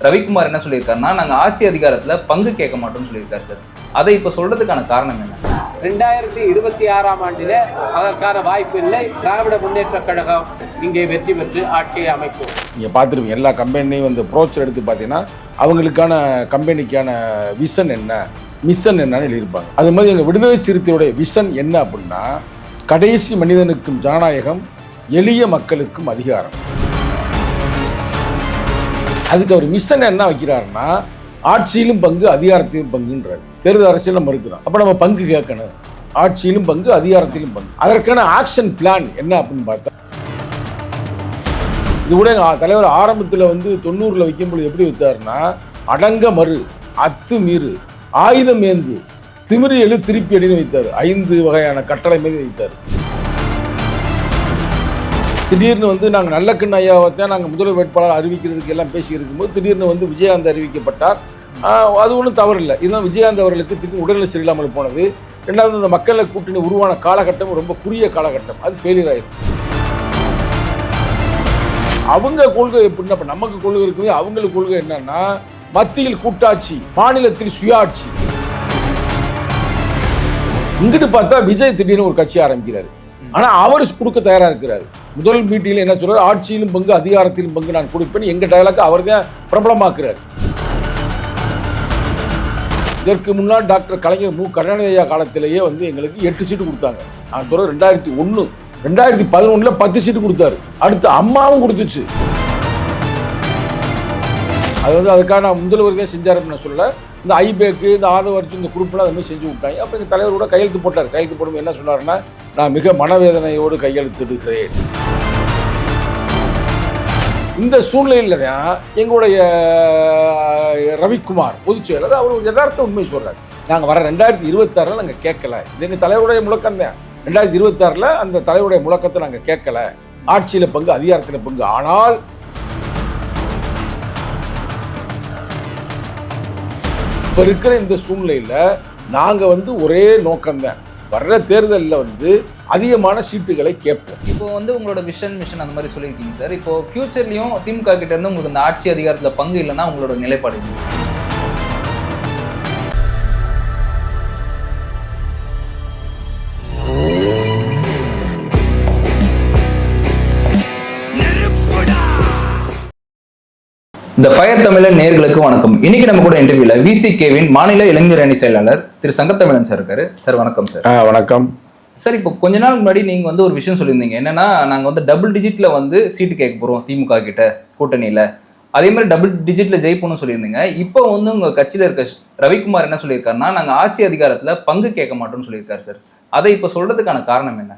ரவிக்குமார் என்ன சொல்லியிருக்காருன்னா, நாங்கள் ஆட்சி அதிகாரத்தில் பங்கு கேட்க மாட்டோம்னு சொல்லியிருக்காரு சார். அதை இப்போ சொல்றதுக்கான காரணம் என்ன? 2026ஆம் ஆண்டில் அதற்கான வாய்ப்பு இல்லை. திராவிட முன்னேற்ற கழகம் இங்கே வெற்றி பெற்று ஆட்சியை அமைக்கும். நீங்கள் பார்த்துருப்பீங்க, எல்லா கம்பெனியும் வந்து ப்ரோச்சர் எடுத்து பார்த்தீங்கன்னா அவங்களுக்கான கம்பெனிக்கான விஷன் என்ன, மிஷன் என்னன்னு எழுதியிருப்பாங்க. அது மாதிரி எங்கள் விடுதலை சிறுத்தையுடைய விஷன் என்ன அப்படின்னா, கடைசி மனிதனுக்கும் ஜனநாயகம், எளிய மக்களுக்கும் அதிகாரம். அதுக்கு அவர் மிஷன் என்ன வைக்கிறாருன்னா, ஆட்சியிலும் பங்கு அதிகாரத்திலும் பங்குன்றார். தேர்தல் அரசியல் நம்ம இருக்கிறோம், அப்போ நம்ம பங்கு கேட்கணும். ஆட்சியிலும் பங்கு அதிகாரத்திலும் பங்கு. அதற்கான ஆக்ஷன் பிளான் என்ன அப்படின்னு பார்த்தா, இது கூட தலைவர் ஆரம்பத்தில் வந்து 90ல் வைக்கும்போது எப்படி வைத்தாருன்னா, அடங்க மறு, அத்து மீறு, ஆயுதம் ஏந்து, திமிரி எழு, திருப்பி அடின்னு வைத்தார். 5 வகையான கட்டளை மீது வைத்தார். திடீர்னு வந்து நாங்கள் நல்லக்கண்ணு ஐயாவைத்தான் நாங்கள் முதல்வர் வேட்பாளர் அறிவிக்கிறதுக்கு எல்லாம் பேசி இருக்கும்போது திடீர்னு வந்து விஜயகாந்த் அறிவிக்கப்பட்டார். அது ஒன்றும் தவறில்லை. இதுதான் விஜயகாந்த் அவர்களுக்கு திடீர்னு உடல்நிலை சரியில்லாமல் போனது. ரெண்டாவது, அந்த மக்களை கூட்டணி உருவான காலகட்டம் ரொம்ப குறுகிய காலகட்டம், அது ஃபெயிலியர் ஆயிடுச்சு. அவங்க கொள்கை எப்படின்னா, இப்போ நமக்கு கொள்கை இருக்குது, அவங்களுக்கு கொள்கை என்னன்னா மத்தியில் கூட்டாட்சி, மாநிலத்தில் சுயாட்சி. இங்கிட்டு பார்த்தா விஜய் திடீர்னு ஒரு கட்சி ஆரம்பிக்கிறாரு. ஆனால் அவர் கொடுக்க தயாராக இருக்கிறார். முதல் மீட்டிங்கில் என்ன சொல்றாரு, ஆட்சியிலும் பங்கு அதிகாரத்திலும் பங்கு நான் கொடுப்பேன். எங்க டயலாக் அவர் தான் பிரபலமாக்குறார். இதற்கு முன்னால் டாக்டர் கலைஞர் மு கருணாநிதி ஐயா காலத்திலேயே வந்து எங்களுக்கு 8 சீட்டு கொடுத்தாங்க. நான் சொல்றது 2001. 2011 10 சீட்டு கொடுத்தாரு. அடுத்து அம்மாவும் கொடுத்துச்சு. அது வந்து அதுக்காக நான் முதல்வர் தான் செஞ்சாருன்னு நான் சொல்லலை. இந்த ஐபேக்கு, இந்த ஆதவ அர்ஜுன், இந்த குரூப்லாம் அது மாதிரி செஞ்சு விட்டாங்க. அப்போ எங்கள் தலைவர் கூட கையெழுத்து போட்டார். கையெழுத்து போடும் என்ன சொன்னாருன்னா, நான் மிக மனவேதனையோடு கையெழுத்திடுகிறேன். இந்த சூழ்நிலையில் தான் எங்களுடைய ரவிக்குமார் பொதுச் செயலர் அவர் ஒரு யதார்த்த உண்மை சொல்றாரு. நாங்கள் வர 2026 நாங்கள் கேட்கல. இது எங்கள் தலைவருடைய முழக்கம் தான். 2026 அந்த தலைவருடைய முழக்கத்தை நாங்கள் கேட்கல. ஆட்சியில் பங்கு, அதிகாரத்தில் பங்கு. ஆனால் இப்போ இருக்கிற இந்த சூழ்நிலையில் நாங்கள் வந்து ஒரே நோக்கம்தான், வர்ற தேர்தலில் வந்து அதிகமான சீட்டுகளை கேட்போம். இப்போ வந்து உங்களோட மிஷன் அந்த மாதிரி சொல்லியிருக்கீங்க சார். இப்போ ஃபியூச்சர்லையும் திமுக கிட்ட இருந்து உங்களுக்கு இந்த ஆட்சி அதிகாரத்தில் பங்கு இல்லைன்னா உங்களோட நிலைப்பாடு என்ன? இந்த ஃபயர் தமிழன் நேயர்களுக்கு வணக்கம். இன்னைக்கு நம்ம கூட இன்டர்வியூல விசிகேவின் மாநில இளைஞர் அணி செயலாளர் திரு சங்கத்தமிழன் சார் இருக்காரு. சார் வணக்கம் சார். வணக்கம் சார். இப்போ கொஞ்ச நாள் முன்னாடி நீங்க வந்து ஒரு விஷயம் சொல்லியிருந்தீங்க, என்னன்னா நாங்க வந்து டபுள் டிஜிட்ல வந்து சீட்டு கேட்க போறோம் திமுக கிட்ட கூட்டணியில, அதே மாதிரி டபுள் டிஜிட்ல ஜெயிப்போம்னு சொல்லியிருந்தீங்க. இப்போ வந்து உங்க கட்சியில இருக்க ரவிக்குமார் என்ன சொல்லியிருக்காருன்னா, நாங்க ஆட்சி அதிகாரத்துல பங்கு கேட்க மாட்டோம்னு சொல்லியிருக்காரு சார். அதை இப்போ சொல்றதுக்கான காரணம் என்ன?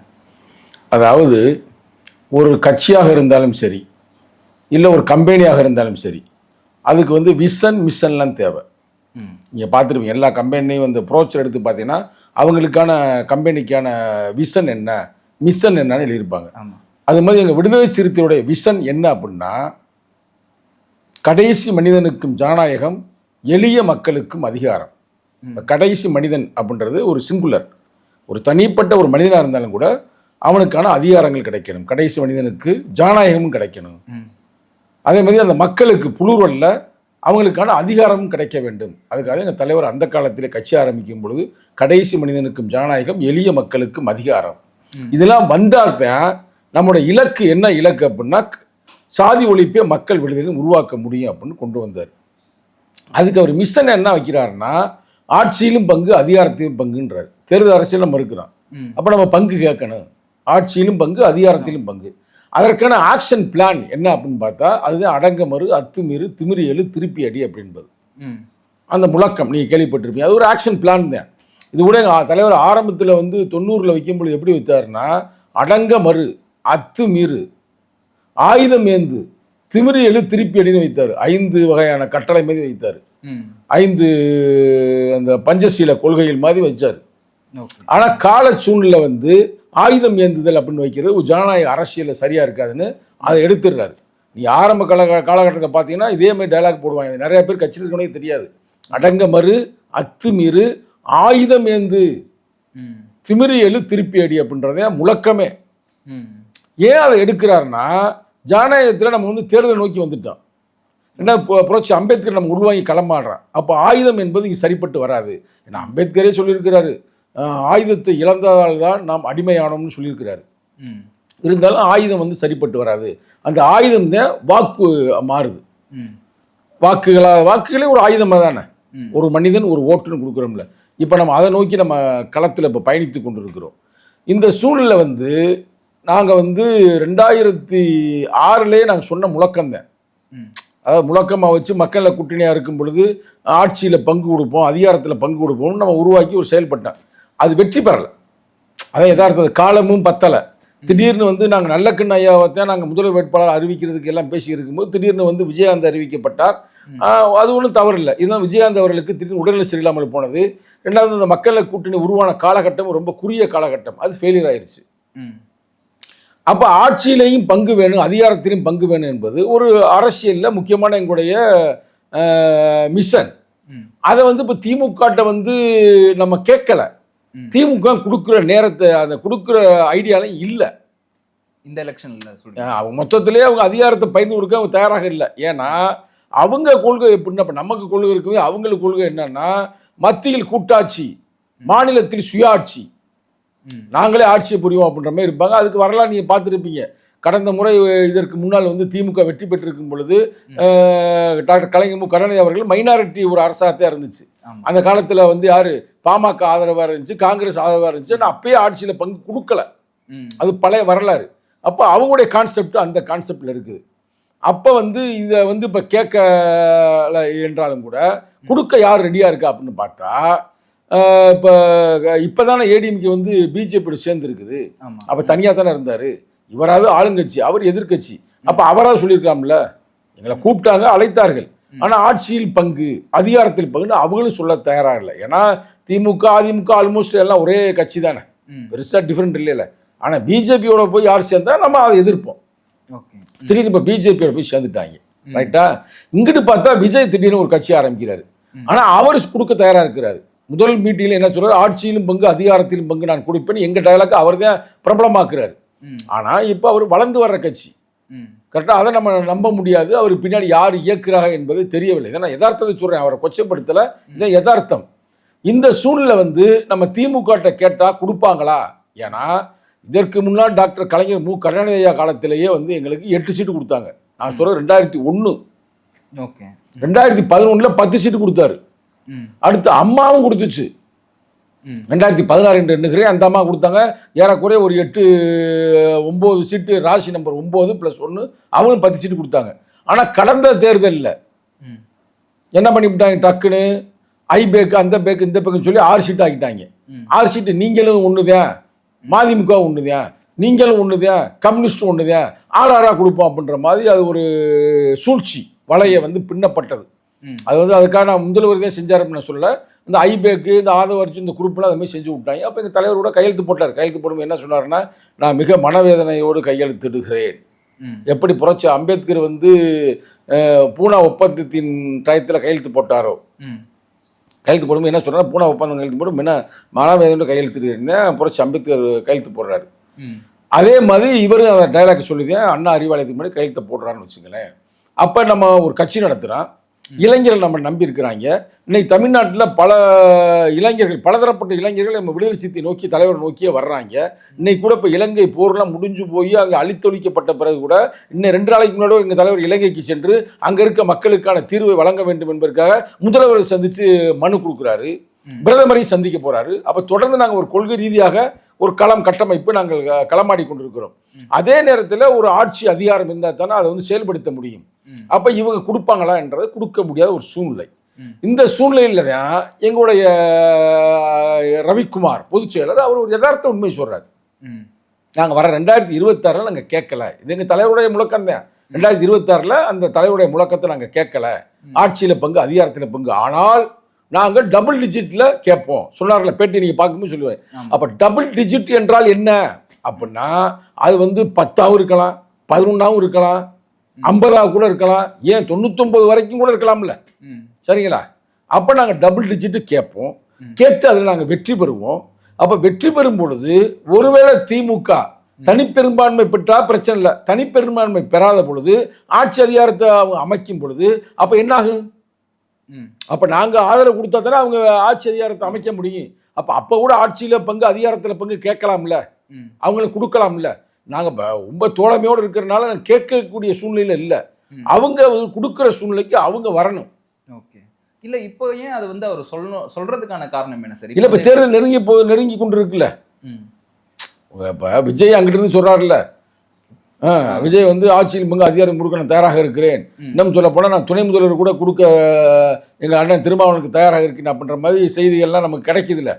அதாவது ஒரு கட்சியாக இருந்தாலும் சரி, இல்லை ஒரு கம்பெனியாக இருந்தாலும் சரி, அதுக்கு வந்து விஷன் மிஷன்லாம் தேவை. நீங்கள் பார்த்துருப்பீங்க, எல்லா கம்பெனியும் வந்து ப்ரோச்சர் எடுத்து பார்த்தீங்கன்னா அவங்களுக்கான கம்பெனிக்கான விஷன் என்ன, மிஷன் என்னன்னு எழுதியிருப்பாங்க. அது மாதிரி எங்கள் விடுதலை சிறுத்தையுடைய விஷன் என்ன அப்படின்னா, கடைசி மனிதனுக்கும் ஜனநாயகம், எளிய மக்களுக்கும் அதிகாரம். கடைசி மனிதன் அப்படின்றது ஒரு சிங்குலர், ஒரு தனிப்பட்ட ஒரு மனிதனாக இருந்தாலும் கூட அவனுக்கான அதிகாரங்கள் கிடைக்கணும். கடைசி மனிதனுக்கு ஜனநாயகமும் கிடைக்கணும். அதே மாதிரி அந்த மக்களுக்கு புளூரல்ல அவங்களுக்கான அதிகாரமும் கிடைக்க வேண்டும். அதுக்காக எங்கள் தலைவர் அந்த காலத்திலே கட்சி ஆரம்பிக்கும் பொழுது கடைசி மனிதனுக்கும் ஜனநாயகம், எளிய மக்களுக்கும் அதிகாரம், இதெல்லாம் வந்தால் தான் நம்முடைய இலக்கு என்ன இலக்கு அப்படின்னா, சாதி ஒழிப்பை மக்கள் விடுதலையும் உருவாக்க முடியும் அப்படின்னு கொண்டு வந்தார். அதுக்கு அவர் மிஷன் என்ன வைக்கிறாருன்னா, ஆட்சியிலும் பங்கு அதிகாரத்திலும் பங்குன்றார். தேர்தல் அரசியல் நம்ம இருக்கிறோம், அப்போ நம்ம பங்கு கேட்கணும். ஆட்சியிலும் பங்கு அதிகாரத்திலும் பங்கு. அதற்கான ஆக்ஷன் பிளான் என்ன அப்படின்னு பார்த்தா, அதுதான் அடங்க மறு, அத்துமீறு, திமிரி எழு, திருப்பி அடி அப்படின்பது. அந்த முழக்கம் நீங்கள் கேள்விப்பட்டிருப்பீங்க. அது ஒரு ஆக்ஷன் பிளான் தான். இது கூட தலைவர் ஆரம்பத்தில் வந்து 90ல் வைக்கும்போது எப்படி வைத்தாருன்னா, அடங்க மறு, அத்துமீறு, ஆயுதம் ஏந்து, திமிரி எழு, திருப்பி அடின்னு வைத்தார். 5 வகையான கட்டளை மீது வைத்தார். 5 அந்த பஞ்சசீல கொள்கைகள் மாதிரி வச்சார். ஆனால் கால சூழ்நிலை வந்து ஆயுதம் ஏந்துதல் அப்படின்னு வைக்கிறது ஒரு ஜனநாயக அரசியலில் சரியாக இருக்காதுன்னு அதை எடுத்துடுறாரு. நீ ஆரம்ப காலகட்டத்தில் பார்த்தீங்கன்னா இதே மாதிரி டைலாக் போடுவாங்க. நிறைய பேர் கட்சியில் இருக்கவே தெரியாது. அடங்க மறு, அத்துமீறு, ஆயுதம் ஏந்து, திமிரி எழு, திருப்பி அடி அப்படின்றதே முழக்கமே. ஏன் அதை எடுக்கிறாருன்னா, ஜனநாயகத்தில் நம்ம வந்து தேர்தல் நோக்கி வந்துட்டோம். ஏன்னா புரட்சி அம்பேத்கர் நம்ம உள்வாங்கி களமாடுறான். அப்போ ஆயுதம் என்பது இங்கே சரிப்பட்டு வராது. ஏன்னா அம்பேத்கரே சொல்லியிருக்கிறாரு, ஆயுதத்தை இழந்ததால் தான் நாம் அடிமையானோம்னு சொல்லியிருக்கிறாரு. இருந்தாலும் ஆயுதம் வந்து சரிப்பட்டு வராது. அந்த ஆயுதம் தான் வாக்கு மாறுது. வாக்குகளே ஒரு ஆயுதமாக தானே. ஒரு மனிதன் ஒரு ஓட்டுன்னு கொடுக்குறோம்ல. இப்போ நம்ம அதை நோக்கி நம்ம களத்தில் இப்போ பயணித்து கொண்டு இருக்கிறோம். இந்த சூழலில் வந்து நாங்கள் வந்து 2006 நாங்கள் சொன்ன முழக்கம்தான். அதாவது முழக்கமாக வச்சு மக்களில் கூட்டணியாக இருக்கும் பொழுது ஆட்சியில் பங்கு கொடுப்போம், அதிகாரத்தில் பங்கு கொடுப்போம்னு நம்ம உருவாக்கி ஒரு செயல்பட்டோம். அது வெற்றி பெறலை. அதான் யதார்த்தது. காலமும் பத்தலை. திடீர்னு வந்து நாங்கள் நல்லக்கண்ணு ஐயாவைத்தான் நாங்கள் முதல்வர் வேட்பாளர் அறிவிக்கிறதுக்கு எல்லாம் பேசி இருக்கும்போது திடீர்னு வந்து விஜயகாந்த் அறிவிக்கப்பட்டார். அது ஒன்றும் தவறு இல்லை. இதுதான் விஜயகாந்த் அவர்களுக்கு திடீர்னு உடல்நிலை சரியில்லாமல் போனது. ரெண்டாவது இந்த மக்களில் கூட்டணி உருவான காலகட்டம் ரொம்ப குறுகிய காலகட்டம், அது ஃபெயிலியர் ஆயிடுச்சு. அப்போ ஆட்சியிலையும் பங்கு வேணும், அதிகாரத்திலையும் பங்கு வேணும் என்பது ஒரு அரசியலில் முக்கியமான எங்களுடைய மிஷன். அதை வந்து இப்போ திமுகட்ட வந்து நம்ம கேட்கல. திமுக கொடுக்குற நேரத்தை அந்த கொடுக்குற ஐடியாலும் இல்லை இந்த எலெக்ஷன்ல. அவங்க மொத்தத்திலே அவங்க அதிகாரத்தை பகிர்ந்து கொடுக்க அவங்க தயாராக இல்லை. ஏன்னா அவங்க கொள்கை எப்படின்னா, இப்போ நமக்கு கொள்கை இருக்குது, அவங்களுக்கு கொள்கை என்னன்னா மத்தியில் கூட்டாட்சி, மாநிலத்தில் சுயாட்சி, நாங்களே ஆட்சியை புரிவோம் அப்படின்ற மாதிரி இருப்பாங்க. அதுக்கு வரலாம் நீங்கள் பார்த்துருப்பீங்க. கடந்த முறை இதற்கு முன்னால் வந்து திமுக வெற்றி பெற்றிருக்கும் பொழுது டாக்டர் கலைஞர் கருணாநிதி அவர்கள் மைனாரிட்டி ஒரு அரசாகத்தான் இருந்துச்சு. அந்த காலத்தில் வந்து யார் பாமக ஆதரவாக இருந்துச்சு, காங்கிரஸ் ஆதரவாக இருந்துச்சு. ஆனால் அப்பயே ஆட்சியில் பங்கு கொடுக்கல. அது பழைய வரலாறு. அப்போ அவங்களுடைய கான்செப்ட் அந்த கான்செப்டில் இருக்குது. அப்போ வந்து இதை வந்து இப்போ கேட்கல என்றாலும் கூட கொடுக்க யார் ரெடியாக இருக்கா அப்படின்னு பார்த்தா இப்போ தானே ஏடிஎம்கே வந்து பிஜேபியோட சேர்ந்துருக்குது. அப்போ தனியாக தானே இருந்தார். இவராவது ஆளுங்கட்சி, அவர் எதிர்கட்சி. அப்போ அவராவது சொல்லியிருக்காம்ல, எங்களை கூப்பிட்டாங்க, அழைத்தார்கள், ஆனால் ஆட்சியில் பங்கு அதிகாரத்தில் பங்குன்னு அவங்களும் சொல்ல தயாராக இல்லை. ஏன்னா திமுக அதிமுக ஆல்மோஸ்ட் எல்லாம் ஒரே கட்சி தானே, பெருசாக டிஃப்ரெண்ட் இல்லை. ஆனால் பிஜேபியோட போய் யார் சேர்ந்தா நம்ம அதை எதிர்ப்போம். திடீர்னு இப்போ பிஜேபியோட போய் சேர்ந்துட்டாங்க, ரைட்டா? இங்கிட்டு பார்த்தா விஜய் திடீர்னு ஒரு கட்சி ஆரம்பிக்கிறாரு. ஆனால் அவர் கொடுக்க தயாராக இருக்கிறாரு. முதல் மீட்டிங்கில் என்ன சொல்றாரு, ஆட்சியிலும் பங்கு அதிகாரத்திலும் பங்கு நான் கொடுப்பேன். எங்க டயலாக் அவர் தான் பிரபலமாக்குறாரு. ஆனால் இப்போ அவர் வளர்ந்து வர்ற கட்சி, கரெக்டாக அதை நம்ம நம்ப முடியாது. அவர் பின்னாடி யார் இயக்குறாங்க என்பது தெரியவில்லை. இதை நான் யதார்த்தத்தை சொல்கிறேன், அவரை கொச்சப்படுத்தலை, இதான் யதார்த்தம். இந்த சூழ்நிலை வந்து நம்ம திமுக கேட்டால் கொடுப்பாங்களா? ஏன்னா இதற்கு முன்னால் டாக்டர் கலைஞர் கருணாநிதி ஐயா காலத்திலேயே வந்து எங்களுக்கு 8 சீட்டு கொடுத்தாங்க. நான் சொல்கிறேன் 2001. 2011 10 சீட்டு கொடுத்தாரு. அடுத்து அம்மாவும் கொடுத்துச்சு 2016 என்று எண்ணுகிறேன். அந்த அம்மா கொடுத்தாங்க ஏறக்குறைய ஒரு 8-9 சீட்டு, ராசி நம்பர் 9 + 1, அவங்களும் 10 சீட்டு கொடுத்தாங்க. ஆனால் கடந்த தேர்தலில் என்ன பண்ணிவிட்டாங்க, டக்குன்னு ஐபேக்கு அந்த பேக்கு இந்த பேக்குன்னு சொல்லி 6 சீட்டு ஆக்கிட்டாங்க. 6 சீட்டு நீங்களும் ஒன்றுதான், மதிமுக ஒன்றுதான், நீங்களும் ஒன்றுதான், கம்யூனிஸ்ட் ஒன்றுதான், 6 கொடுப்போம் அப்படின்ற மாதிரி அது ஒரு சூழ்ச்சி வலையை வந்து பின்னப்பட்டது. அது வந்து அதுக்காக நான் முதல்வர் தான் செஞ்சார் அப்படின்னு நான் சொல்ல. இந்த ஐபேக்கு இந்த ஆதவர்ச்சி இந்த குரூப்லாம் அது மாதிரி செஞ்சு விட்டாங்க. அப்போ எங்கள் தலைவர் கூட கையெழுத்து போட்டார். கையெழுத்து போடும்போது என்ன சொன்னார்னா, நான் மிக மனவேதனையோடு கையெழுத்திடுகிறேன். எப்படி புரட்சி அம்பேத்கர் வந்து பூனா ஒப்பந்தத்தின் டயத்தில் கையெழுத்து போட்டாரோ, கையெழுத்து போடும்போது என்ன சொல்கிறார், பூனா ஒப்பந்தம் கையெழுத்து போடும் என்ன மனவேதனையோடு கையெழுத்திடுறேன் புரட்சி அம்பேத்கர் கையெழுத்து போடுறாரு. அதே மாதிரி இவரும் அந்த டைலாக் சொல்லிதான் அண்ணா அறிவாலயத்துக்கு முன்னாடி கையெழுத்து போடுறான்னு வச்சுங்களேன். அப்போ நம்ம ஒரு கட்சி நடத்துகிறோம், இளைஞர்கள் நம்ம நம்பி இருக்கிறாங்க. இன்னைக்கு தமிழ்நாட்டில் பல இளைஞர்கள், பலதரப்பட்ட இளைஞர்கள் நம்ம விடுதலை சித்தி நோக்கி தலைவர் நோக்கியே வர்றாங்க. இன்னைக்கு கூட இப்போ இலங்கை போர்லாம் முடிஞ்சு போய் அங்கே அழித்தொழிக்கப்பட்ட பிறகு கூட இன்னும் 2 நாளைக்கு முன்னாடி எங்கள் தலைவர் இலங்கைக்கு சென்று அங்கே இருக்க மக்களுக்கான தீர்வை வழங்க வேண்டும் என்பதற்காக முதல்வரை சந்தித்து மனு கொடுக்குறாரு, பிரதமரையும் சந்திக்க போறாரு. அப்போ தொடர்ந்து நாங்கள் ஒரு கொள்கை ரீதியாக ஒரு கட்டமைப்பு நாங்கள் களமாடி கொண்டிருக்கிறோம். அதே நேரத்தில் ஒரு ஆட்சி அதிகாரம் இருந்தால் தானே அதை வந்து செயல்படுத்த முடியும். அப்ப இவங்க கொடுப்பாங்களா என்றது கொடுக்க முடியாத ஒரு சூழ்நிலை. இந்த சூழ்நிலையில தான் எங்களுடைய ரவிக்குமார் பொதுச் செயலர் அவர் ஒரு யதார்த்த உண்மை சொல்றாரு. நாங்க வர 2026 நாங்க கேட்கல, இது எங்க தலைவருடைய முழக்கம் தான். 2026 அந்த தலைவருடைய முழக்கத்தை நாங்க கேட்கல, ஆட்சியில பங்கு அதிகாரத்தில் பங்கு, ஆனால் நாங்கள் டபுள் டிஜிட்ல கேட்போம் சொன்னார்ல, பேட்டி நீங்க பார்க்கும்போது சொல்லுவேன். அப்ப டபுள் டிஜிட் என்றால் என்ன அப்படின்னா, அது வந்து 10ஆவும் இருக்கலாம், 11ஆவும் இருக்கலாம், 50 கூட இருக்கலாம், ஏன் 99 வரைக்கும் கூட இருக்கலாம்ல, சரிங்களா? அப்போ நாங்கள் டபுள் டிஜிட்டு கேட்போம், கேட்டு அதில் நாங்கள் வெற்றி பெறுவோம். அப்போ வெற்றி பெறும் பொழுது ஒருவேளை திமுக தனிப்பெரும்பான்மை பெற்றா பிரச்சனை இல்லை. தனிப்பெரும்பான்மை பெறாத பொழுது ஆட்சி அதிகாரத்தை அவங்க அமைக்கும் பொழுது அப்ப என்ன ஆகும்? அப்ப நாங்க ஆதரவு கொடுத்தா தானே அவங்க ஆட்சி அதிகாரத்தை அமைக்க முடியும். அப்ப கூட ஆட்சியில பங்கு அதிகாரத்துல பங்கு கேட்கலாம்ல, அவங்களுக்கு கொடுக்கலாம்ல. நாங்க ரொம்ப தோழமையோடு இருக்கிறதுனால கேட்கக்கூடிய சூழ்நிலையில இல்லை, அவங்க கொடுக்குற சூழ்நிலைக்கு அவங்க வரணும். ஓகே, இல்ல இப்போ ஏன் அது வந்து அவர் சொல்றதுக்கான காரணம் என்ன சார்? இல்ல இப்ப தேர்தல் நெருங்கி கொண்டு இருக்குல்ல. இப்ப விஜய் அங்கிட்டு இருந்து சொல்றாருல்ல, விஜய் வந்து ஆட்சியில் பங்கு அதிகாரம் கொடுக்க நான் தயாராக இருக்கிறேன், இன்னும் சொல்ல போனா நான் துணை முதல்வர் கூட கொடுக்க எங்க அண்ணன் திருமாவளவனுக்கு தயாராக இருக்கேன் அப்படின்ற மாதிரி செய்திகள்லாம் நமக்கு கிடைக்குதுல்ல.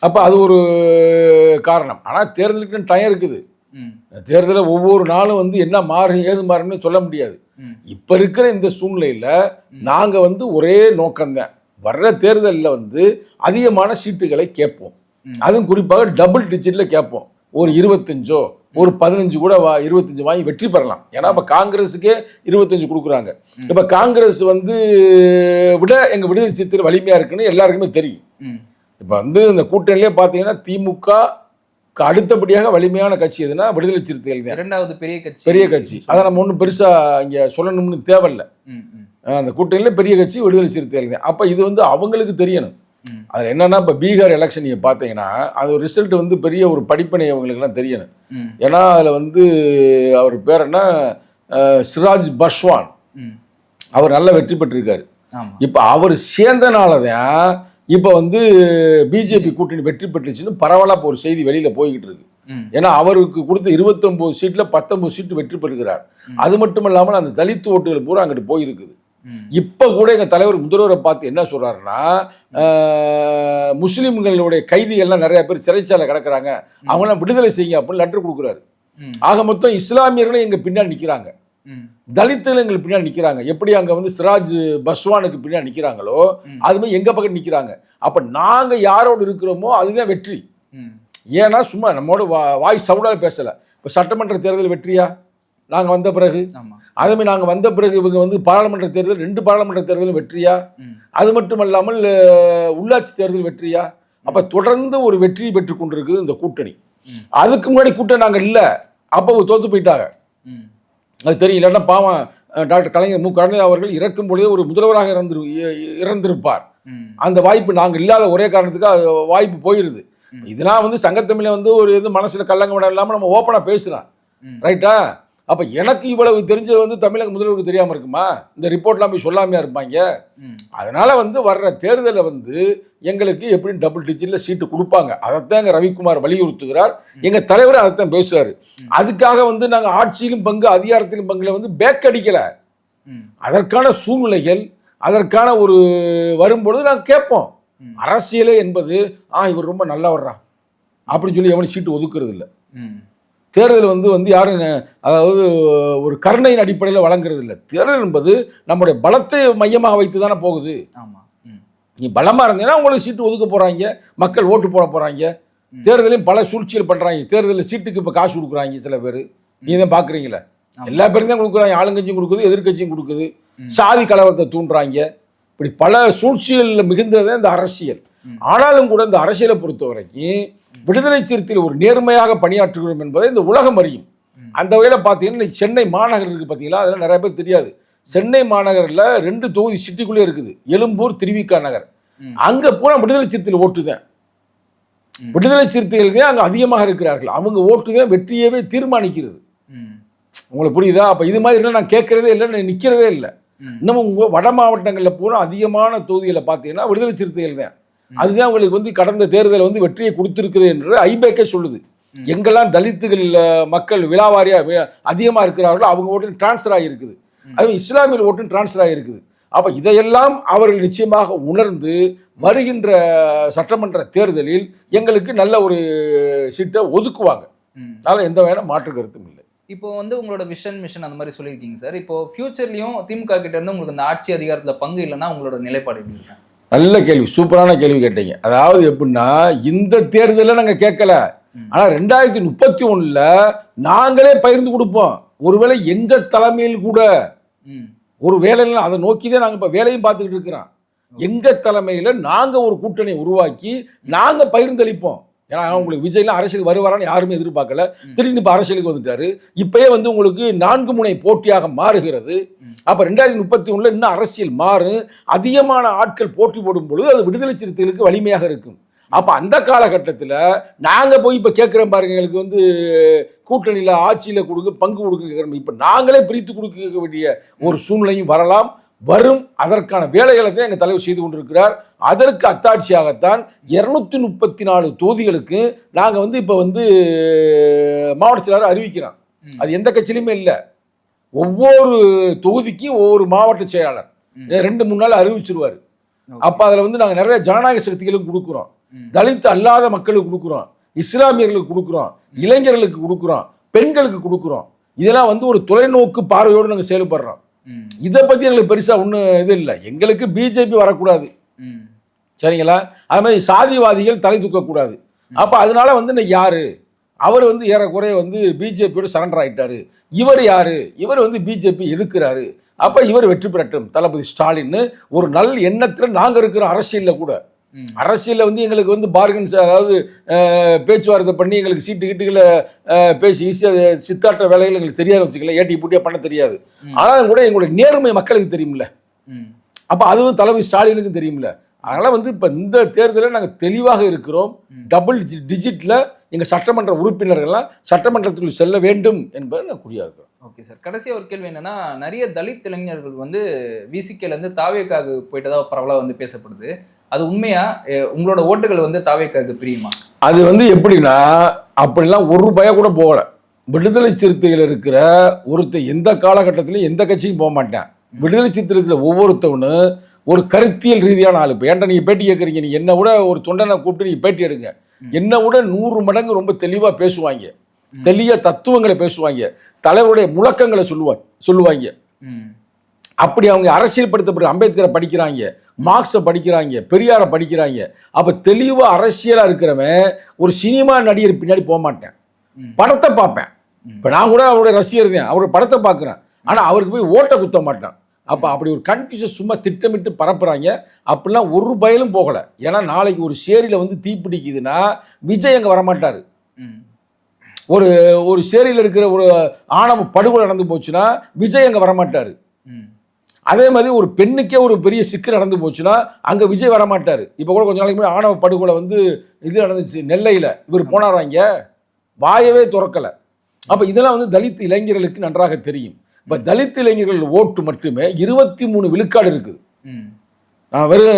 அப்ப அது ஒரு காரணம். ஆனா தேர்தலுக்கு டயம் இருக்குது. தேர்தலில் ஒவ்வொரு நாளும் வந்து என்ன மாறும் ஏது மாறும்னு சொல்ல முடியாது. இப்ப இருக்கிற இந்த சூழ்நிலையில நாங்க வந்து ஒரே நோக்கம்தான், வர்ற தேர்தலில் வந்து அதிகமான சீட்டுகளை கேட்போம். அதுவும் குறிப்பாக டபுள் டிஜிட்ல கேட்போம். ஒரு 25 ஒரு 15 கூட 25 வாங்கி வெற்றி பெறலாம். ஏன்னா இப்ப காங்கிரஸுக்கே 25 கொடுக்குறாங்க. இப்ப காங்கிரஸ் வந்து விட எங்க விடுதலை சிறுத்தைகள் வலிமையா இருக்குன்னு எல்லாருக்குமே தெரியும். இப்ப வந்து இந்த கூட்டணியிலே பாத்தீங்கன்னா திமுக அடுத்தபடியாக வலிமையான கட்சி எதுனா விடுதலை சிறுத்தைகள் தான், இரண்டாவது பெரிய கட்சி. அதை நம்ம ஒன்றும் பெருசா இங்க சொல்லணும்னு தேவையில்லை. அந்த கூட்டணியில பெரிய கட்சி விடுதலை சிறுத்தைகள் தான். அப்ப இது வந்து அவங்களுக்கு தெரியணும். அது என்னன்னா இப்ப பீகார் எலெக்ஷன் நீங்க பாத்தீங்கன்னா அது ஒரு ரிசல்ட் வந்து பெரிய ஒரு படிப்பனை அவங்களுக்கு எல்லாம் தெரியணும். ஏன்னா அதுல வந்து அவர் பேர் என்ன, சிராஜ் பஸ்வான், அவர் நல்லா வெற்றி பெற்றிருக்காரு. இப்ப அவர் சேர்ந்தனாலதான் இப்ப வந்து பிஜேபி கூட்டணி வெற்றி பெற்றுச்சுன்னு பரவலா ஒரு செய்தி வெளியில போய்கிட்டு இருக்கு. ஏன்னா அவருக்கு கொடுத்த 29 சீட்ல 19 சீட்டு வெற்றி பெறுகிறார். அது மட்டும் இல்லாமல் அந்த தலித் ஓட்டுகள் பூரா அங்கிட்டு போயிருக்குது. இப்ப கூட எங்க தலைவர் முதல்வரை பார்த்து என்ன சொல்றாருன்னா, முஸ்லிம்களுடைய கைதிகள்லாம் நிறைய பேர் சிறைச்சாலை கிடக்குறாங்க, அவங்களாம் விடுதலை செய்யுங்க அப்படின்னு லெட்டர் கொடுக்குறாரு. ஆக மொத்தம் இஸ்லாமியர்களும் எங்க பின்னாடி நிக்கிறாங்க, தலித்துகள் எங்களுக்கு பின்னாடி நிக்கிறாங்க. எப்படி அங்க வந்து சிராஜ் பஸ்வானுக்கு பின்னாடி நிக்கிறாங்களோ அதுமாதிரி எங்க பக்கம் நிக்கிறாங்க. அப்ப நாங்க யாரோடு இருக்கிறோமோ அதுதான் வெற்றி. ஏன்னா சும்மா நம்மோட வாய் சவுடால பேசல. இப்ப சட்டமன்ற தேர்தல் வெற்றியா நாங்க வந்த பிறகு, அதே மாதிரி நாங்க வந்த பிறகு இவங்க வந்து பாராளுமன்ற தேர்தல் 2 பாராளுமன்ற தேர்தலும் வெற்றியா, அது மட்டுமல்லாமல் உள்ளாட்சி தேர்தல் வெற்றியா. அப்ப தொடர்ந்து ஒரு வெற்றி பெற்று கொண்டிருக்குது இந்த கூட்டணி. அதுக்கு முன்னாடி கூட்டணி நாங்க இல்ல, அப்ப தோத்து போயிட்டாங்க. அது தெரியும். இல்லைன்னா பாவம் டாக்டர் கலைஞர் மு கருணாநிதி அவர்கள் இறக்கும் பொழுதே ஒரு முதல்வராக இறந்திருப்பார். அந்த வாய்ப்பு நாங்கள் இல்லாத ஒரே காரணத்துக்கு அது வாய்ப்பு போயிருது. இதெல்லாம் வந்து சங்கத்தமிழ வந்து ஒரு இது மனசுல கல்லங்க விட இல்லாமல் நம்ம ஓப்பனா பேசுறோம், ரைட்டா? அப்ப எனக்கு இவ்வளவு தெரிஞ்சது வந்து தமிழக முதல்வருக்கு தெரியாம இருக்குமா? இந்த ரிப்போர்ட்லாம் போய் சொல்லாமையா இருப்பாங்க. அதனால வந்து வர்ற தேர்தலில் வந்து எங்களுக்கு எப்படி டபுள் டிஜிட்ல சீட்டு கொடுப்பாங்க, அதைத்தான் எங்க ரவிக்குமார் வலியுறுத்துகிறார். எங்க தலைவர் அதைத்தான் பேசுறாரு. அதுக்காக வந்து நாங்க ஆட்சியிலும் பங்கு அதிகாரத்திலும் பங்குல வந்து பேக் அடிக்கல. அதற்கான சூழ்நிலைகள் அதற்கான ஒரு வரும்பொழுது நாங்கள் கேட்போம். அரசியலே என்பது இவர் ரொம்ப நல்லா வர்றா அப்படின்னு சொல்லி எவனும் சீட்டு ஒதுக்குறது இல்லை. தேர்தல் வந்து யாரும் அதாவது ஒரு கருணையின் அடிப்படையில் வழங்குறது இல்லை. தேர்தல் என்பது நம்முடைய பலத்தை மையமாக வைத்து தானே போகுது. நீ பலமாக இருந்தீங்கன்னா உங்களுக்கு சீட்டு ஒதுக்க போகிறாங்க, மக்கள் ஓட்டு போட போகிறாங்க. தேர்தலையும் பல சூழ்ச்சிகள் பண்ணுறாங்க. தேர்தலில் சீட்டுக்கு இப்போ காசு கொடுக்குறாங்க சில பேர், நீ தான் பார்க்குறீங்களே. எல்லா பேரும் தான் கொடுக்குறாங்க, ஆளுங்கட்சியும் கொடுக்குது, எதிர்கட்சியும் கொடுக்குது. சாதி கலவரத்தை தூண்டுறாங்க. இப்படி பல சூழ்ச்சிகள் மிகுந்ததே இந்த அரசியல். ஆனாலும் கூட இந்த அரசியலை பொறுத்த வரைக்கும் விடுதலை சிறுத்தைகள் ஒரு நேர்மையாக பணியாற்றுகிறோம் என்பதை இந்த உலகம் அறியும். அந்த வகையில் பார்த்தீங்கன்னா சென்னை மாநகர் இருக்குது பார்த்தீங்களா, அதெல்லாம் நிறைய பேர் தெரியாது. சென்னை மாநகரில் 2 தொகுதி சிட்டிக்குள்ளே இருக்குது, எழும்பூர் திருவிக நகர். அங்கே பூரா விடுதலை சிறுத்தைகள் ஓட்டுதான். விடுதலை சிறுத்தைகள் தான் அங்கே அதிகமாக இருக்கிறார்கள். அவங்க ஓட்டுதான் வெற்றியவே தீர்மானிக்கிறது. உங்களுக்கு புரியுதா? அப்போ இது மாதிரி நான் கேட்கறதே இல்லை, நிற்கிறதே இல்லை. இன்னமும் உங்கள் வட மாவட்டங்களில் பூரா அதிகமான தொகுதிகளை பார்த்தீங்கன்னா விடுதலை சிறுத்தைகள் தான். அதுதான் உங்களுக்கு வந்து கடந்த தேர்தல் வந்து வெற்றியை கொடுத்திருக்குது என்று ஐபேக்கே சொல்லுது. எங்கெல்லாம் தலித்துகள் மக்கள் விழாவாரியா அதிகமாக இருக்கிறார்களோ அவங்க ஓட்டு டிரான்ஸ்ஃபர் ஆகியிருக்குது. அதுவும் இஸ்லாமியர் ஓட்டு டிரான்ஸ்ஃபர் ஆகியிருக்குது. அப்போ இதையெல்லாம் அவர்கள் நிச்சயமாக உணர்ந்து வருகின்ற சட்டமன்ற தேர்தலில் எங்களுக்கு நல்ல ஒரு சீட்டை ஒதுக்குவாங்க. அதனால் எந்த வகையான மாற்று கருத்தும் இல்லை. இப்போ வந்து உங்களோட மிஷன் அந்த மாதிரி சொல்லியிருக்கீங்க சார். இப்போ ஃபியூச்சர்லயும் திமுக கிட்ட இருந்து உங்களுக்கு இந்த ஆட்சி அதிகாரத்தில் பங்கு இல்லைன்னா உங்களோட நிலைப்பாடு எப்படி இருக்கு? நல்ல கேள்வி, சூப்பரான கேள்வி கேட்டீங்க. அதாவது எப்படின்னா இந்த தேர்தலில் நாங்கள் கேட்கல, ஆனால் 2031 நாங்களே பகிர்ந்து கொடுப்போம். ஒருவேளை எங்க தலைமையில் கூட ஒரு வேலையில் அதை நோக்கி தான் நாங்கள் இப்போ வேலையும் பார்த்துக்கிட்டு இருக்கிறோம். எங்க தலைமையில் நாங்கள் ஒரு கூட்டணி உருவாக்கி நாங்கள் பகிர்ந்தளிப்போம். ஏன்னா உங்களுக்கு விஜய்லாம் அரசியலுக்கு வருவாரான்னு யாருமே எதிர்பார்க்கல. திடீர்னு இப்போ அரசியலுக்கு வந்துட்டாரு. இப்பயே வந்து உங்களுக்கு 4 முனை போட்டியாக மாறுகிறது. அப்போ 2031 இன்னும் அரசியல் மாறும். அதிகமான ஆட்கள் போட்டி போடும் பொழுது அது விடுதலை சிறுத்தைகளுக்கு வலிமையாக இருக்கும். அப்போ அந்த காலகட்டத்தில் நாங்கள் போய் இப்போ கேட்குறோம் பாருங்க, எங்களுக்கு வந்து கூட்டணியில் ஆட்சியில் கொடுக்க பங்கு கொடுக்க கேட்குறோம். இப்போ நாங்களே பிரித்து கொடுக்க வேண்டிய ஒரு சூழ்நிலையும் வரலாம், வரும். அதற்கான வேலைகளை தான் எங்கள் தலைவர் செய்து கொண்டிருக்கிறார். அதற்கு அத்தாட்சியாகத்தான் 234 தொகுதிகளுக்கு நாங்கள் வந்து இப்போ வந்து மாவட்ட செயலாளர் அறிவிக்கிறோம். அது எந்த கட்சியிலுமே இல்லை. ஒவ்வொரு தொகுதிக்கும் ஒவ்வொரு மாவட்ட செயலாளர் 2-3 நாள் அறிவிச்சிருவார். அப்போ அதில் வந்து நாங்கள் நிறைய ஜனநாயக சக்திகளுக்கு கொடுக்குறோம், தலித் அல்லாத மக்களுக்கு கொடுக்குறோம், இஸ்லாமியர்களுக்கு கொடுக்குறோம், இளைஞர்களுக்கு கொடுக்குறோம், பெண்களுக்கு கொடுக்குறோம். இதெல்லாம் வந்து ஒரு தொலைநோக்கு பார்வையோடு நாங்கள் செயல்படுறோம். இதை பற்றி எங்களுக்கு பெருசாக ஒன்றும் இது இல்லை. எங்களுக்கு பிஜேபி வரக்கூடாது, சரிங்களா? அது மாதிரி சாதிவாதிகள் தலை தூக்கக்கூடாது. அப்போ அதனால வந்து இன்னைக்கு யாரு அவர் வந்து ஏறக்குறைய வந்து பிஜேபியோட சரண்டர் ஆகிட்டாரு. இவர் யாரு? இவர் வந்து பிஜேபி எதிர்க்கிறாரு. அப்போ இவர் வெற்றி பெறட்டும் தளபதி ஸ்டாலின் ஒரு நல் எண்ணத்தில் நாங்கள் இருக்கிற அரசியலில் கூட. அரசியலில் வந்து எங்களுக்கு வந்து பார்கன்ஸ், அதாவது பேச்சுவார்த்தை பண்ணி எங்களுக்கு சீட்டு கிட்டுகளை பேசி ஈஸியாக சித்தாட்ட வேலைகள் எங்களுக்கு தெரியாது வச்சுக்கல, ஏட்டி பூட்டியாக பண்ண தெரியாது. ஆனாலும் கூட எங்களுடைய நேர்மை மக்களுக்கு தெரியும்ல. அப்போ அதுவும் தளபதி ஸ்டாலினுக்கும் தெரியும்ல. அதனால் வந்து இப்போ இந்த தேர்தலில் நாங்கள் தெளிவாக இருக்கிறோம். டபுள் டிஜிட்டில் எங்கள் சட்டமன்ற உறுப்பினர்கள்லாம் சட்டமன்றத்துக்குள் செல்ல வேண்டும் என்பதை நான் குறியாக இருக்கிறோம். ஓகே சார், கடைசியாக ஒரு கேள்வி என்னன்னா, நிறைய தலித் இளைஞர்கள் வந்து விசிகேலேருந்து தாவேக்காக போயிட்டதா பரவலாக வந்து பேசப்படுது. அது உண்மையா? உங்களோட ஓட்டுகள் வந்து தாவேக்காக பிரியுமா? அது வந்து எப்படின்னா, அப்படிலாம் ஒரு ரூபாயா கூட போகல. விடுதலை சிறுத்தைகள் இருக்கிற ஒருத்தர் எந்த காலகட்டத்திலையும் எந்த கட்சியும் போக மாட்டேன். விடுதலை சிறுத்தை இருக்கிற ஒவ்வொருத்தவனும் ஒரு கருத்தியல் ரீதியான ஆள். இப்போ ஏன்டா நீங்கள் பேட்டி கேட்குறீங்க, நீ என்னை விட ஒரு தொண்டனை கூப்பிட்டு நீங்கள் பேட்டி எடுங்க, என்னை விட 100 மடங்கு ரொம்ப தெளிவாக பேசுவாங்க, தெளிய தத்துவங்களை பேசுவாங்க, தலைவருடைய முழக்கங்களை சொல்லுவாங்க. அப்படி அவங்க அரசியல்படுத்தப்பட்ட அம்பேத்கரை படிக்கிறாங்க, மார்க்ஸை படிக்கிறாங்க, பெரியாரை படிக்கிறாங்க. அப்போ தெளிவாக அரசியலாக இருக்கிறவன் ஒரு சினிமா நடிகர் பின்னாடி போக மாட்டேன், படத்தை பார்ப்பேன். இப்போ நான் கூட அவருடைய ரசிகர் தான், அவருடைய படத்தை பார்க்குறேன். ஆனால் அவருக்கு போய் ஓட்டை குத்த மாட்டேன். அப்போ அப்படி ஒரு கன்ஃபியூஷன் சும்மா திட்டமிட்டு பரப்புகிறாங்க. அப்படிலாம் ஒரு பயலும் போகலை. ஏன்னா நாளைக்கு ஒரு சேரியில் வந்து தீப்பிடிக்குதுன்னா விஜய் அங்கே வரமாட்டார். ஒரு ஒரு சேரியில் இருக்கிற ஒரு ஆணவ படுகொலை நடந்து போச்சுன்னா விஜய் அங்கே வரமாட்டார். அதே மாதிரி ஒரு பெண்ணுக்கே ஒரு பெரிய சிக்கல் நடந்து போச்சுன்னா அங்கே விஜய் வரமாட்டார். இப்போ கூட கொஞ்ச நாளைக்கு முன்னாடி ஆணவ படுகொலை வந்து இது நடந்துச்சு நெல்லையில். இவர் போனாராங்க, வாயவே திறக்கலை. அப்போ இதெல்லாம் வந்து தலித் இளைஞர்களுக்கு நன்றாக தெரியும். இப்போ தலித் இளைஞர்கள் ஓட்டு மட்டுமே 23 விழுக்காடு இருக்குது. நான் வெறும்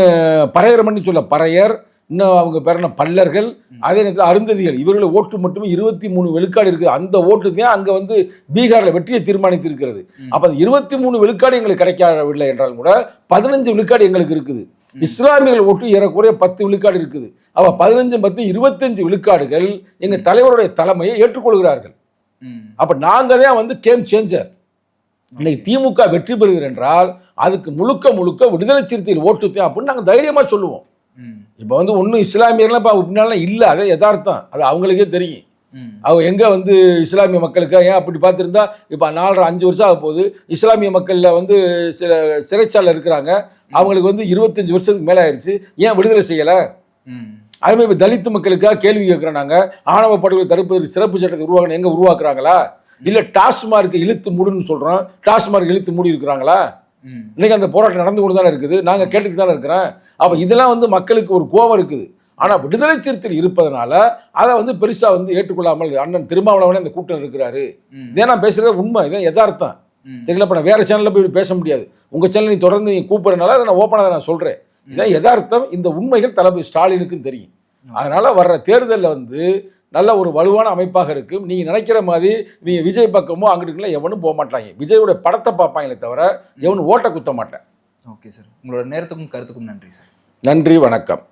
பறையர்மன்னு சொல்ல, பறையர், இன்னும் அவங்க பேர் என்ன பல்லர்கள், அதே நேரத்தில் அருந்ததிகள், இவர்கள் ஓட்டு மட்டுமே 23 விழுக்காடு இருக்குது. அந்த ஓட்டு தான் அங்கே வந்து பீகாரில் வெற்றியை தீர்மானித்து இருக்கிறது. அப்போ 23 விழுக்காடு எங்களுக்கு கிடைக்கவில்லை என்றாலும் கூட 15 விழுக்காடு எங்களுக்கு இருக்குது. இஸ்லாமியர்கள் ஓட்டு ஏறக்குறைய 10 விழுக்காடு இருக்குது. அப்போ 15 10 25 விழுக்காடுகள் எங்கள் தலைவருடைய தலைமையை ஏற்றுக்கொள்கிறார்கள். அப்போ நாங்கள் தான் வந்து கேம் சேஞ்சர். இன்னைக்கு திமுக வெற்றி பெறுகிறது என்றால் அதுக்கு முழுக்க முழுக்க விடுதலை சிறுத்தைகள் ஓட்டுத்தேன் அப்படின்னு நாங்கள் தைரியமாக சொல்லுவோம். இப்போ வந்து ஒன்றும் இஸ்லாமியர்லாம் இப்போ பின்னாலாம் இல்லை, அதே யதார்த்தம், அது அவங்களுக்கே தெரியும். அவங்க எங்கே வந்து இஸ்லாமிய மக்களுக்கு ஏன் அப்படி பார்த்துருந்தா இப்போ 4-5 வருஷம் ஆக போகுது. இஸ்லாமிய மக்களில் வந்து சில சிறைச்சாலை இருக்கிறாங்க, அவங்களுக்கு வந்து 25 வருஷத்துக்கு மேலே ஆயிடுச்சு, ஏன் விடுதலை செய்யலை? அதேமாதிரி இப்போ தலித்து மக்களுக்காக கேள்வி கேட்குறோம். நாங்கள் ஆணவ படுகொலை தடுப்பதற்கு சிறப்பு சட்டத்தை உருவாக்கணும், எங்கே உருவாக்குறாங்களா? இல்லை டாஸ்மார்க்கு இழுத்து மூடுன்னு சொல்கிறோம், டாஸ்மார்க் இழுத்து மூடி இருக்கிறாங்களா? இன்னைக்கு அந்த போராட்டம் நடந்து கொண்டு தானே இருக்குது, நாங்கள் கேட்டுட்டு தானே இருக்கிறேன். அப்போ இதெல்லாம் வந்து மக்களுக்கு ஒரு கோபம் இருக்குது. ஆனால் விடுதலை சிறுத்தைகள் இருப்பதனால அதை வந்து பெருசாக வந்து ஏற்றுக்கொள்ளாமல் அண்ணன் திருமாவளவனே அந்த கூட்டம் இருக்கிறாரு. இதே நான் பேசுகிறது உண்மை, இதான் யதார்த்தம். சரிங்களா? இப்போ நான் வேறு சேனலில் போய் பேச முடியாது. உங்கள் சேனல் நீ தொடர்ந்து நீங்கள் கூப்பிட்றதுனால அதை நான் ஓப்பனாக நான் சொல்கிறேன். இதான் யதார்த்தம். இந்த உண்மைகள் தளபதி ஸ்டாலினுக்கும் தெரியும். அதனால் வர்ற தேர்தலில் வந்து நல்ல ஒரு வலுவான அமைப்பாக இருக்கும். நீங்கள் நினைக்கிற மாதிரி நீங்கள் விஜய் பக்கமோ அங்கிட்டுக்குலாம் எவனும் போக மாட்டாங்க. விஜயோட படத்தை பார்ப்பாங்களே தவிர எவனும் ஓட்டை குத்த மாட்டேன். ஓகே சார், உங்களோட நேரத்துக்கும் கருத்துக்கும் நன்றி சார். நன்றி, வணக்கம்.